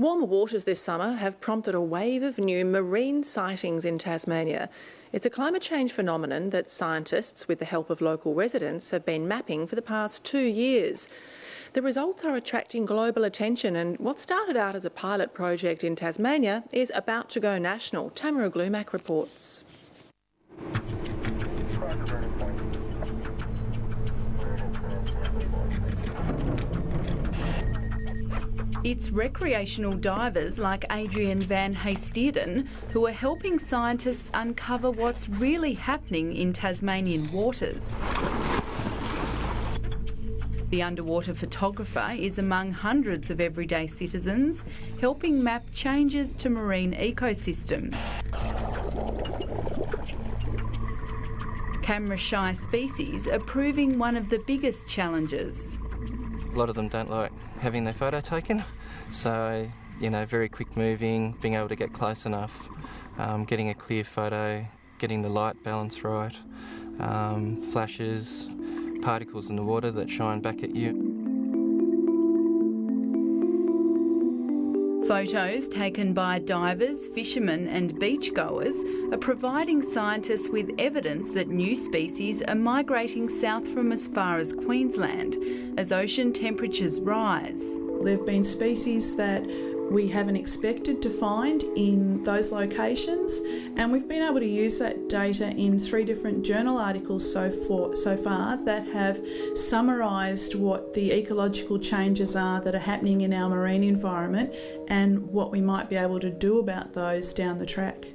Warmer waters this summer have prompted a wave of new marine sightings in Tasmania. It's a climate change phenomenon that scientists, with the help of local residents, have been mapping for the past 2 years. The results are attracting global attention, and what started out as a pilot project in Tasmania is about to go national. Tamara Glumac reports. It's recreational divers like Adrian van Heesteden who are helping scientists uncover what's really happening in Tasmanian waters. The underwater photographer is among hundreds of everyday citizens helping map changes to marine ecosystems. Camera-shy species are proving one of the biggest challenges. A lot of them don't like having their photo taken, so, very quick moving, being able to get close enough, getting a clear photo, getting the light balance right, flashes, particles in the water that shine back at you. Photos taken by divers, fishermen and beachgoers are providing scientists with evidence that new species are migrating south from as far as Queensland as ocean temperatures rise. There have been species that we haven't expected to find in those locations, and we've been able to use that data in 3 different journal articles so far that have summarised what the ecological changes are that are happening in our marine environment and what we might be able to do about those down the track.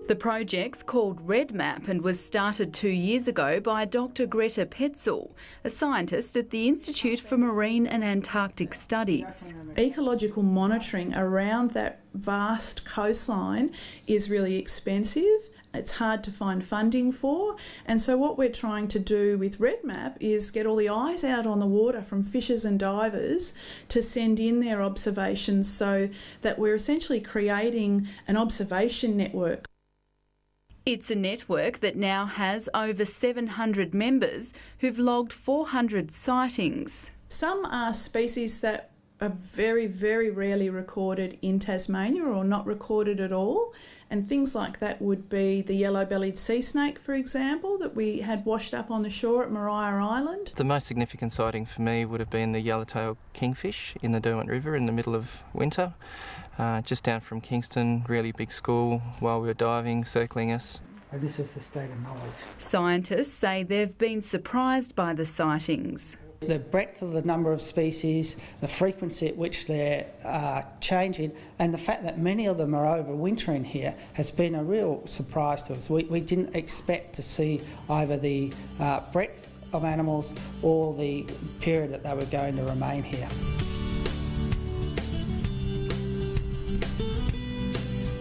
The project's called REDMAP and was started 2 years ago by Dr Greta Petzel, a scientist at the Institute for Marine and Antarctic Studies. Ecological monitoring around that vast coastline is really expensive. It's hard to find funding for, and so what we're trying to do with REDMAP is get all the eyes out on the water from fishers and divers to send in their observations so that we're essentially creating an observation network. It's a network that now has over 700 members who've logged 400 sightings. Some are species that are very, very rarely recorded in Tasmania or not recorded at all. And things like that would be the yellow-bellied sea snake, for example, that we had washed up on the shore at Maria Island. The most significant sighting for me would have been the yellowtail kingfish in the Derwent River in the middle of winter. Just down from Kingston, really big school while we were diving, circling us. This is the state of knowledge. Scientists say they've been surprised by the sightings. The breadth of the number of species, the frequency at which they're changing, and the fact that many of them are overwintering here has been a real surprise to us. We didn't expect to see either the breadth of animals or the period that they were going to remain here.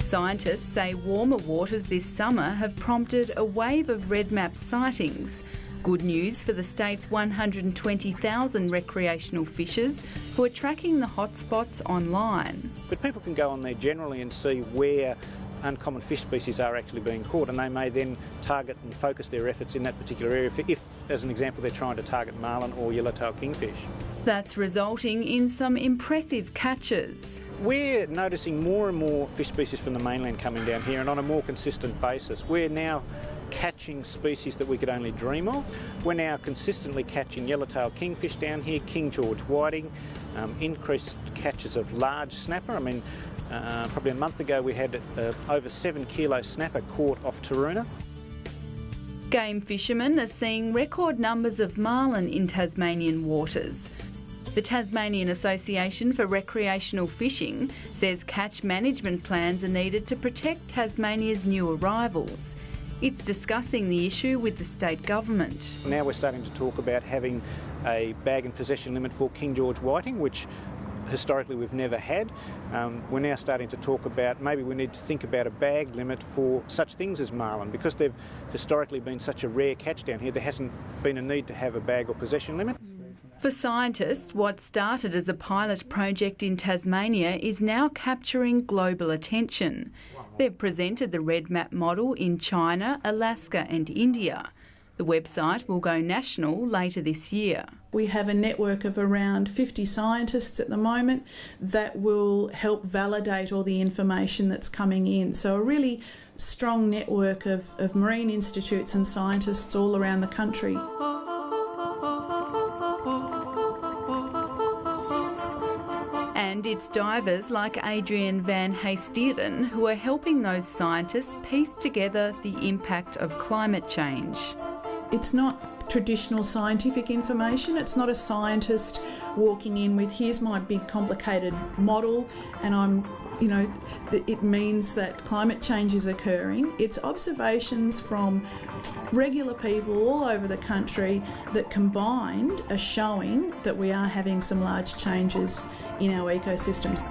Scientists say warmer waters this summer have prompted a wave of REDMAP sightings. Good news for the state's 120,000 recreational fishers who are tracking the hotspots online. But people can go on there generally and see where uncommon fish species are actually being caught, and they may then target and focus their efforts in that particular area if, as an example, they're trying to target marlin or yellowtail kingfish. That's resulting in some impressive catches. We're noticing more and more fish species from the mainland coming down here, and on a more consistent basis. We're now catching species that we could only dream of. We're now consistently catching yellowtail kingfish down here, King George whiting, increased catches of large snapper. Probably a month ago we had over 7 kilo snapper caught off Taroona. Game fishermen are seeing record numbers of marlin in Tasmanian waters. The Tasmanian Association for Recreational Fishing says catch management plans are needed to protect Tasmania's new arrivals. It's discussing the issue with the state government. Now we're starting to talk about having a bag and possession limit for King George whiting, which historically we've never had. We're now starting to talk about maybe we need to think about a bag limit for such things as marlin. Because they've historically been such a rare catch down here, there hasn't been a need to have a bag or possession limit. For scientists, what started as a pilot project in Tasmania is now capturing global attention. They've presented the REDMAP model in China, Alaska and India. The website will go national later this year. We have a network of around 50 scientists at the moment that will help validate all the information that's coming in. So a really strong network of marine institutes and scientists all around the country. And it's divers like Adrian van Heesteren who are helping those scientists piece together the impact of climate change. It's not traditional scientific information. It's not a scientist walking in with, here's my big complicated model and it means that climate change is occurring. It's observations from regular people all over the country that combined are showing that we are having some large changes in our ecosystems.